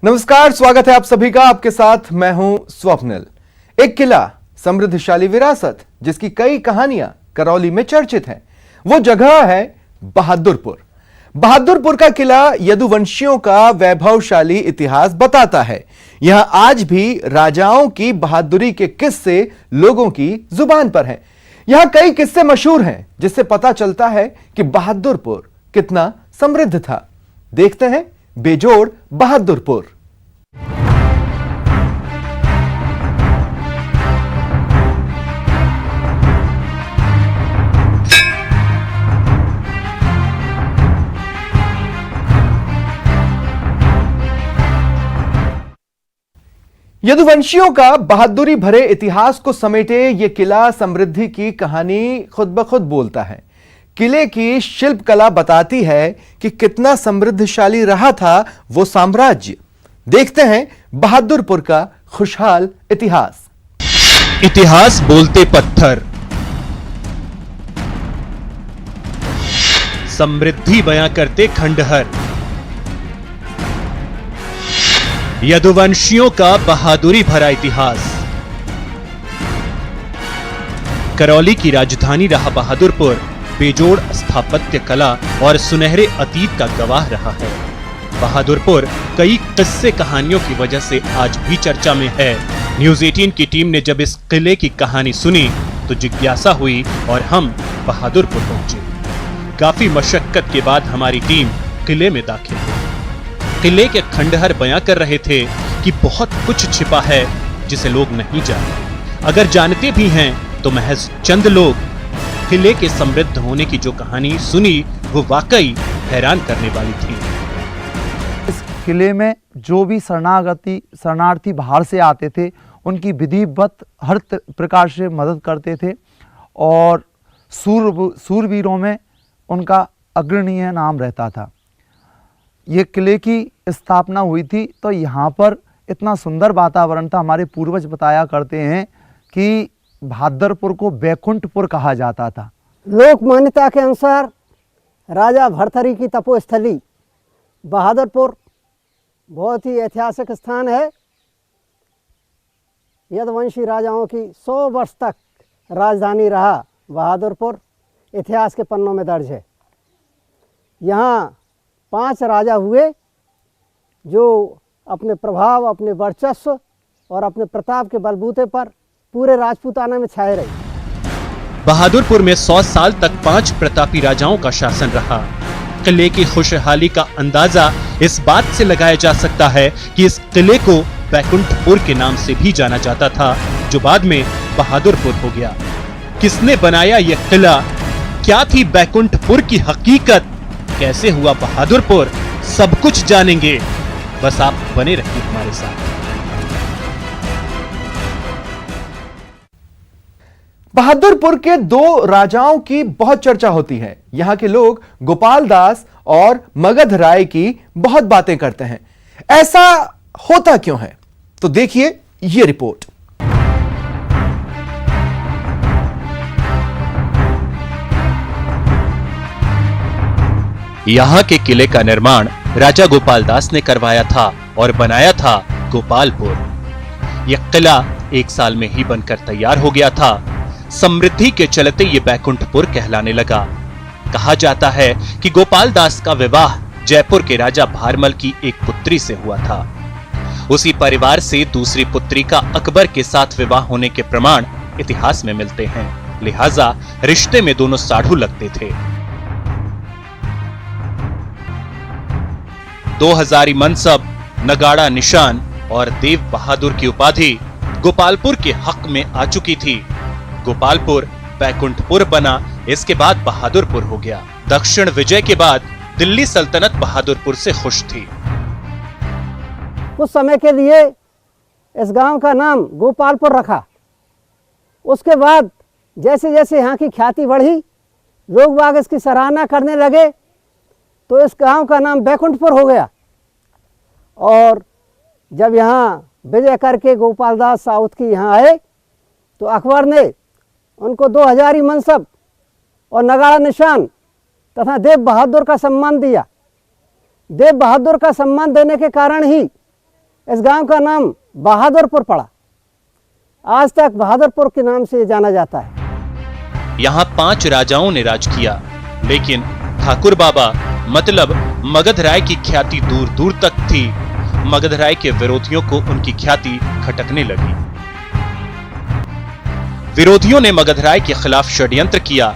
नमस्कार, स्वागत है आप सभी का। आपके साथ मैं हूं स्वप्निल। एक किला, समृद्धशाली विरासत, जिसकी कई कहानियां करौली में चर्चित हैं, वो जगह है बहादुरपुर। बहादुरपुर का किला यदुवंशियों का वैभवशाली इतिहास बताता है। यहां आज भी राजाओं की बहादुरी के किस्से लोगों की जुबान पर हैं। यहां कई किस्से मशहूर हैं, जिससे पता चलता है कि बहादुरपुर कितना समृद्ध था। देखते हैं बेजोड़ बहादुरपुर। यदुवंशियों का बहादुरी भरे इतिहास को समेटे यह किला समृद्धि की कहानी खुद ब खुद बोलता है। किले की शिल्पकला बताती है कि कितना समृद्धशाली रहा था वो साम्राज्य। देखते हैं बहादुरपुर का खुशहाल इतिहास। इतिहास बोलते पत्थर, समृद्धि बयां करते खंडहर। यदुवंशियों का बहादुरी भरा इतिहास। करौली की राजधानी रहा बहादुरपुर बेजोड़ स्थापत्य कला और सुनहरे अतीत का गवाह रहा है। बहादुरपुर कई किस्से कहानियों की वजह से आज भी चर्चा में है। न्यूज़ 18 की टीम ने जब इस किले की कहानी सुनी तो जिज्ञासा हुई और हम बहादुरपुर पहुंचे। काफी मशक्कत के बाद हमारी टीम किले में दाखिल हुई। किले के खंडहर बयां कर रहे थे कि बहुत कुछ छिपा है जिसे लोग नहीं जानते। अगर जानते भी हैं तो महज चंद लोग। किले के समृद्ध होने की जो कहानी सुनी वो वाकई हैरान करने वाली थी। इस किले में जो भी शरणार्थी बाहर से आते थे उनकी विधिवत हर प्रकार से मदद करते थे और सूरवीरों में उनका अग्रणीय नाम रहता था। ये किले की स्थापना हुई थी तो यहाँ पर इतना सुंदर वातावरण था। हमारे पूर्वज बताया करते हैं कि बहादुरपुर को बैकुंठपुर कहा जाता था। लोक मान्यता के अनुसार राजा भर्तृहरि की तपोस्थली बहादुरपुर बहुत ही ऐतिहासिक स्थान है। यदुवंशी राजाओं की 100 वर्ष तक राजधानी रहा बहादुरपुर इतिहास के पन्नों में दर्ज है। यहाँ 5 राजा हुए जो अपने प्रभाव, अपने वर्चस्व और अपने प्रताप के बलबूते पर पूरे राजपूताना में छाए रहे। बहादुरपुर में 100 साल तक 5 प्रतापी राजाओं का शासन रहा। किले की खुशहाली का अंदाजा इस बात से लगाया जा सकता है कि इस किले को बैकुंठपुर के नाम से भी जाना जाता था, जो बाद में बहादुरपुर हो गया। किसने बनाया यह किला? क्या थी बैकुंठपुर की हकीकत? कैसे हुआ बहादुरपुर? सब कुछ जानेंगे। बस आप बने रहिए हमारे साथ। बहादुरपुर के 2 राजाओं की बहुत चर्चा होती है। यहां के लोग गोपाल दास और मगध राय की बहुत बातें करते हैं। ऐसा होता क्यों है? तो देखिए ये रिपोर्ट। यहाँ के किले का निर्माण राजा गोपाल दास ने करवाया था और बनाया था गोपालपुर। यह किला 1 साल में ही बनकर तैयार हो गया था। समृद्धि के चलते ये बैकुंठपुर कहलाने लगा। कहा जाता है कि गोपाल दास का विवाह जयपुर के राजा भारमल की एक पुत्री से हुआ था। उसी परिवार से दूसरी पुत्री का अकबर के साथ विवाह होने के प्रमाण इतिहास में मिलते हैं। लिहाजा रिश्ते में दोनों साढ़ू लगते थे। 2000 मनसब, नगाड़ा निशान और देव बहादुर की उपाधि गोपालपुर के हक में आ चुकी थी। गोपालपुर बैकुंठपुर बना, इसके बाद बहादुरपुर हो गया। दक्षिण विजय के बाद दिल्ली सल्तनत बहादुरपुर से खुश थी। कुछ समय के लिए इस गांव का नाम गोपालपुर रखा। उसके बाद जैसे जैसे यहाँ की ख्याति बढ़ी, लोग बाग इसकी सराहना करने लगे, तो इस गांव का नाम बैकुंठपुर हो गया। और जब यहाँ विजय करके गोपाल दास साउथ की यहाँ आए तो अकबर ने उनको 2000 मनसब और नगाड़ा निशान तथा देव बहादुर का सम्मान दिया। देव बहादुर का सम्मान देने के कारण ही इस गांव का नाम बहादुरपुर पड़ा। आज तक बहादुरपुर के नाम से जाना जाता है। यहाँ 5 राजाओं ने राज किया, लेकिन ठाकुर बाबा मतलब मगध राय की ख्याति दूर दूर तक थी। मगध राय के विरोधियों को उनकी ख्याति खटकने लगी। विरोधियों ने मगध राय के खिलाफ षड्यंत्र किया।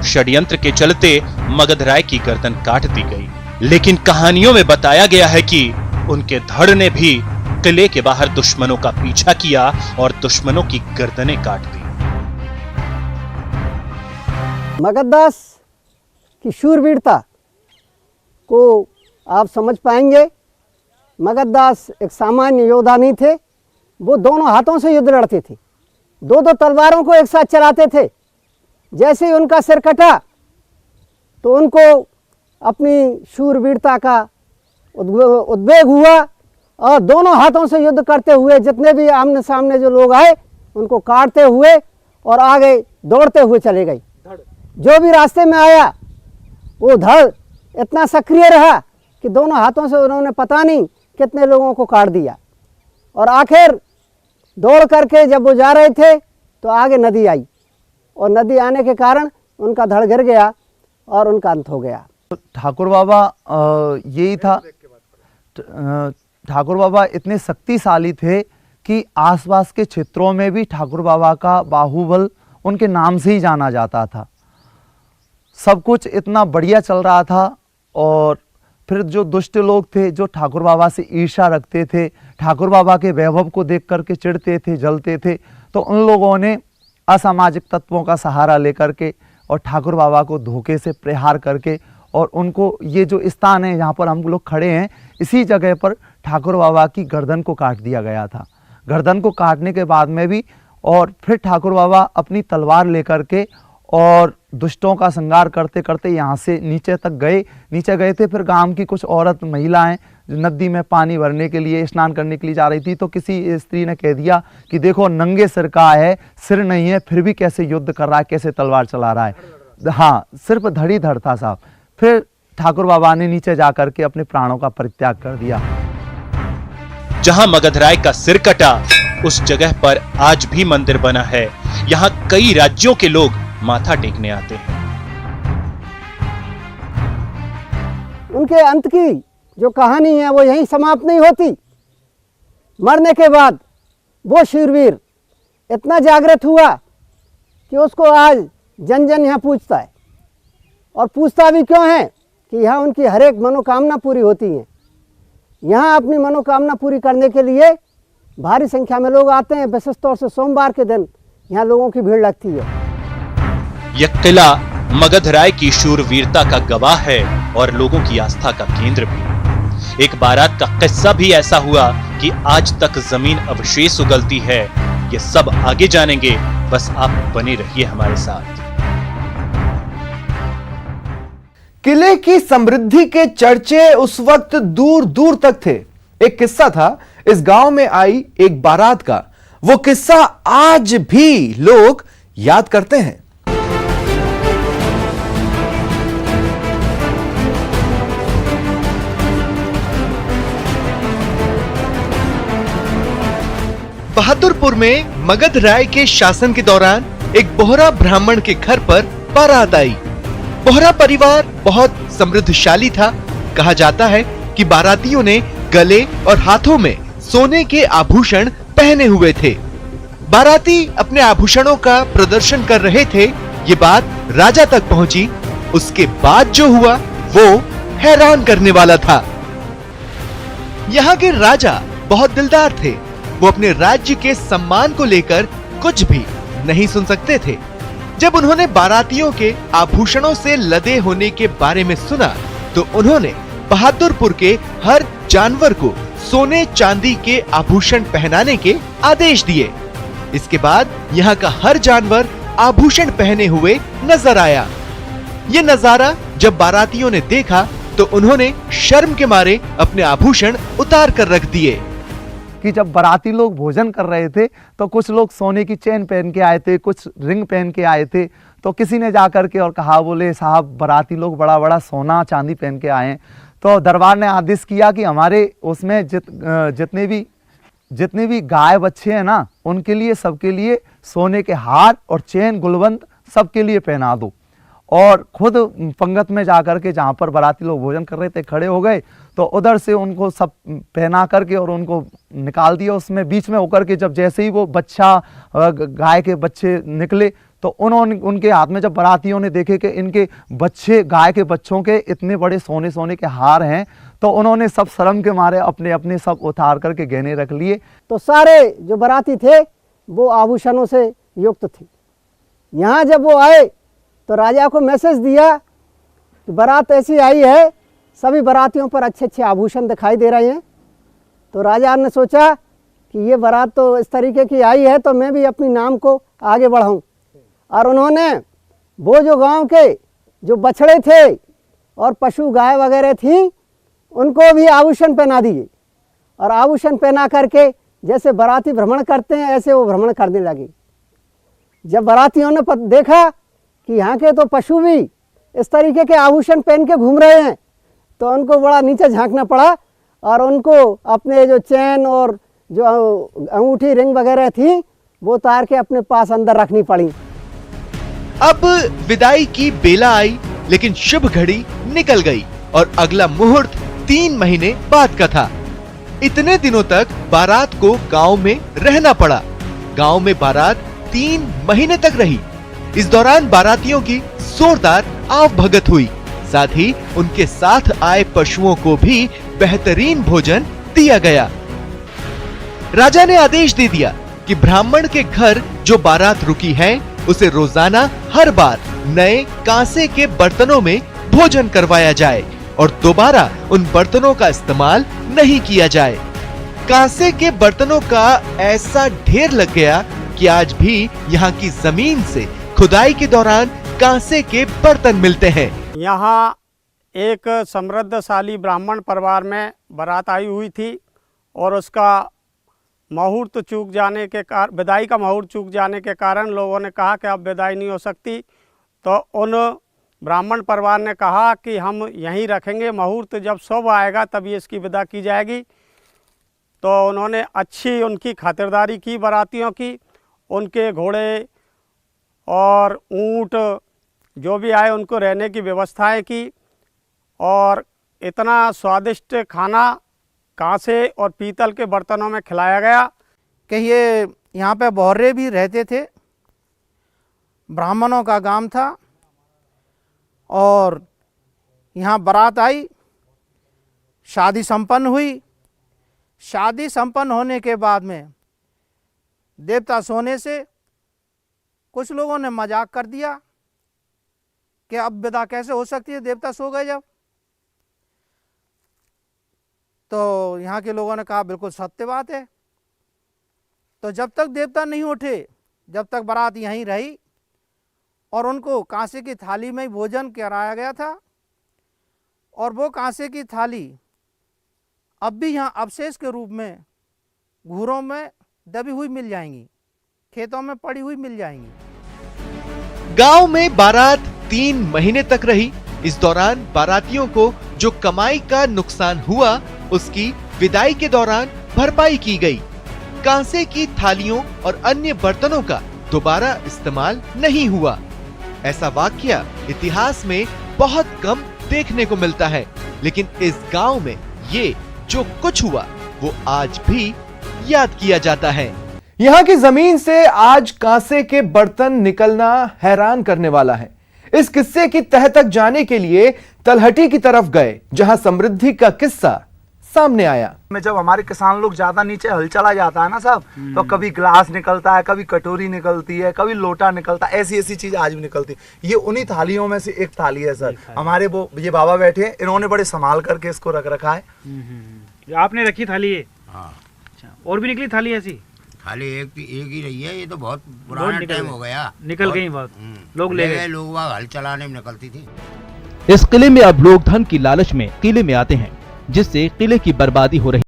षड्यंत्र के चलते मगध राय की गर्दन काट दी गई। लेकिन कहानियों में बताया गया है कि उनके धड़ ने भी किले के बाहर दुश्मनों का पीछा किया और दुश्मनों की गर्दनें काट दी। मगधदास की शूरवीरता को आप समझ पाएंगे। मगधदास एक सामान्य योद्धा नहीं थे। वो दोनों हाथों से युद्ध लड़ते थे, दो दो तलवारों को एक साथ चलाते थे। जैसे ही उनका सिर कटा तो उनको अपनी शूरवीरता का उद्वेग हुआ और दोनों हाथों से युद्ध करते हुए जितने भी आमने सामने जो लोग आए उनको काटते हुए और आगे दौड़ते हुए चले गए। जो भी रास्ते में आया वो धड़ इतना सक्रिय रहा कि दोनों हाथों से उन्होंने पता नहीं कितने लोगों को काट दिया। और आखिर दौड़ करके जब वो जा रहे थे तो आगे नदी आई और नदी आने के कारण उनका धड़ गिर गया और उनका अंत हो गया। ठाकुर बाबा यही था। ठाकुर बाबा इतने शक्तिशाली थे कि आसपास के क्षेत्रों में भी ठाकुर बाबा का बाहुबल उनके नाम से ही जाना जाता था। सब कुछ इतना बढ़िया चल रहा था और फिर जो दुष्ट लोग थे जो ठाकुर बाबा से ईर्ष्या रखते थे, ठाकुर बाबा के वैभव को देख करके चिढ़ते थे, जलते थे, तो उन लोगों ने असामाजिक तत्वों का सहारा लेकर के और ठाकुर बाबा को धोखे से प्रहार करके और उनको ये जो स्थान है जहाँ पर हम लोग खड़े हैं इसी जगह पर ठाकुर बाबा की गर्दन को काट दिया गया था। गर्दन को काटने के बाद में भी और फिर ठाकुर बाबा अपनी तलवार लेकर के और दुष्टों का संहार करते करते यहाँ से नीचे तक गए। नीचे गए थे, फिर गांव की कुछ औरत महिलाएं नदी में पानी भरने के लिए स्नान करने के लिए जा रही थी, तो किसी स्त्री ने कह दिया कि देखो नंगे सिर का है, सिर नहीं है, फिर भी कैसे युद्ध कर रहा है, कैसे तलवार चला रहा है। हाँ, सिर्फ धड़ी धड़ था साहब। फिर ठाकुर बाबा ने नीचे जाकर के अपने प्राणों का परित्याग कर दिया। जहां मगध राय का सिर कटा उस जगह पर आज भी मंदिर बना है। यहाँ कई राज्यों के लोग माथा टेकने आते हैं। उनके अंत की जो कहानी है वो यहीं समाप्त नहीं होती। मरने के बाद वो शूरवीर इतना जागृत हुआ कि उसको आज जन जन यहाँ पूछता है। और पूछता भी क्यों है कि यहाँ उनकी हर एक मनोकामना पूरी होती है। यहाँ अपनी मनोकामना पूरी करने के लिए भारी संख्या में लोग आते हैं। विशेष तौर से सोमवार के दिन यहाँ लोगों की भीड़ लगती है। यह किला मगध राय की शूरवीरता का गवाह है और लोगों की आस्था का केंद्र भी। एक बारात का किस्सा भी ऐसा हुआ कि आज तक जमीन अवशेष उगलती है। ये सब आगे जानेंगे, बस आप बने रहिए हमारे साथ। किले की समृद्धि के चर्चे उस वक्त दूर दूर तक थे। एक किस्सा था इस गांव में आई एक बारात का। वो किस्सा आज भी लोग याद करते हैं। बहादुरपुर में मगध राय के शासन के दौरान एक बोहरा ब्राह्मण के घर पर बारात आई। बोहरा परिवार बहुत समृद्धशाली था। कहा जाता है कि बारातियों ने गले और हाथों में सोने के आभूषण पहने हुए थे। बाराती अपने आभूषणों का प्रदर्शन कर रहे थे। ये बात राजा तक पहुंची। उसके बाद जो हुआ वो हैरान करने वाला था। यहाँ के राजा बहुत दिलदार थे। वो अपने राज्य के सम्मान को लेकर कुछ भी नहीं सुन सकते थे। जब उन्होंने बारातियों के आभूषणों से लदे होने के बारे में सुना तो उन्होंने बहादुरपुर के हर जानवर को सोने चांदी के आभूषण पहनाने के आदेश दिए। इसके बाद यहाँ का हर जानवर आभूषण पहने हुए नजर आया। ये नजारा जब बारातियों ने देखा तो उन्होंने शर्म के मारे अपने आभूषण उतार कर रख दिए। कि जब बाराती लोग भोजन कर रहे थे तो कुछ लोग सोने की चेन पहन के आए थे, कुछ रिंग पहन के आए थे। तो किसी ने जाकर के और कहा, बोले साहब बाराती लोग बड़ा बड़ा सोना चांदी पहन के आए हैं। तो दरबार ने आदेश किया कि हमारे उसमें जितने भी गाय बच्चे हैं ना, उनके लिए सबके लिए सोने के हार और चैन गुलबंद सबके लिए पहना दो। और खुद पंगत में जाकर के जहाँ पर बाराती लोग भोजन कर रहे थे खड़े हो गए, तो उधर से उनको सब पहना करके और उनको निकाल दिया। उसमें बीच में होकर के जब जैसे ही वो बच्चा गाय के बच्चे निकले, तो उनके हाथ में जब बारातियों ने देखे कि इनके बच्चे गाय के बच्चों के इतने बड़े सोने के हार हैं, तो उन्होंने सब शर्म के मारे अपने अपने सब उतार करके गहने रख लिए। तो सारे जो बाराती थे वो आभूषणों से युक्त थे। यहाँ जब वो आए तो राजा को मैसेज दिया कि बारात ऐसी आई है, सभी बारातियों पर अच्छे अच्छे आभूषण दिखाई दे रहे हैं। तो राजा ने सोचा कि ये बारात तो इस तरीके की आई है, तो मैं भी अपनी नाम को आगे बढ़ाऊं। और उन्होंने वो जो गांव के जो बछड़े थे और पशु गाय वगैरह थी, उनको भी आभूषण पहना दिए। और आभूषण पहना करके जैसे बाराती भ्रमण करते हैं ऐसे वो भ्रमण करने लगे। जब बारातियों ने देखा कि यहाँ के तो पशु भी इस तरीके के आभूषण पहन के घूम रहे हैं, तो उनको बड़ा नीचे झांकना पड़ा और उनको अपने जो चैन और जो अंगूठी रिंग वगैरह थी वो उतार के अपने पास अंदर रखनी पड़ी। अब विदाई की बेला आई, लेकिन शुभ घड़ी निकल गई और अगला मुहूर्त 3 महीने बाद का था। इतने दिनों तक बारात को गांव में रहना पड़ा। गांव में बारात 3 महीने तक रही। इस दौरान बारातियों की जोरदार आवभगत हुई, साथ ही उनके साथ आए पशुओं को भी बेहतरीन भोजन दिया गया। राजा ने आदेश दे दिया कि ब्राह्मण के घर जो बारात रुकी है उसे रोजाना हर बार नए कांसे के बर्तनों में भोजन करवाया जाए और दोबारा उन बर्तनों का इस्तेमाल नहीं किया जाए। कांसे के बर्तनों का ऐसा ढेर लग गया कि आज भी यहाँ की जमीन से खुदाई के दौरान कांसे के बर्तन मिलते हैं। यहाँ एक समृद्धशाली ब्राह्मण परिवार में बारात आई हुई थी और उसका मुहूर्त चूक जाने के कारण, विदाई का मुहूर्त चूक जाने के कारण लोगों ने कहा कि अब विदाई नहीं हो सकती। तो उन ब्राह्मण परिवार ने कहा कि हम यहीं रखेंगे, मुहूर्त जब शुभ आएगा तभी इसकी विदा की जाएगी। तो उन्होंने अच्छी उनकी खातिरदारी की बारातियों की, उनके घोड़े और ऊँट जो भी आए उनको रहने की व्यवस्थाएं की और इतना स्वादिष्ट खाना कांसे और पीतल के बर्तनों में खिलाया गया कि ये यहाँ पे बौर्रे भी रहते थे। ब्राह्मणों का गांव था और यहाँ बारात आई, शादी संपन्न हुई। शादी संपन्न होने के बाद में देवता सोने से कुछ लोगों ने मजाक कर दिया कि अब विदा कैसे हो सकती है, देवता सो गए जब। तो यहाँ के लोगों ने कहा बिल्कुल सत्य बात है। तो जब तक देवता नहीं उठे, जब तक बारात यहीं रही और उनको कांसे की थाली में भोजन कराया गया था। और वो कांसे की थाली अब भी यहाँ अवशेष के रूप में घूरों में दबी हुई मिल जाएंगी, खेतों में पड़ी हुई मिल जाएंगी। गांव में बारात 3 महीने तक रही। इस दौरान बारातियों को जो कमाई का नुकसान हुआ उसकी विदाई के दौरान भरपाई की गई। कांसे की थालियों और अन्य बर्तनों का दोबारा इस्तेमाल नहीं हुआ। ऐसा वाकया इतिहास में बहुत कम देखने को मिलता है, लेकिन इस गांव में ये जो कुछ हुआ वो आज भी याद किया जाता है। यहां की जमीन से आज कांसे के बर्तन निकलना हैरान करने वाला है। इस किस्से की तह तक जाने के लिए तलहटी की तरफ गए, जहां समृद्धि का किस्सा सामने आया। में जब हमारे किसान लोग ज्यादा नीचे हल चला जाता है ना साहब, तो कभी ग्लास निकलता है, कभी कटोरी निकलती है, कभी लोटा निकलता है, ऐसी ऐसी चीज आज भी निकलती है। ये उन्हीं थालियों में से एक थाली है सर। हमारे वो ये बाबा बैठे हैं, इन्होंने बड़े संभाल करके इसको रख रखा है। आपने रखी थाली है? हाँ। और भी निकली थाली ऐसी? थाली एक ही रही है। ये तो बहुत पुराना टाइम हो गया, निकल गई बहुत। लोग ले गए, लोग वहाँ हल चलाने में निकलती थी। इस किले में अब लोग धन की लालच में किले में आते हैं, जिससे किले की बर्बादी हो रही।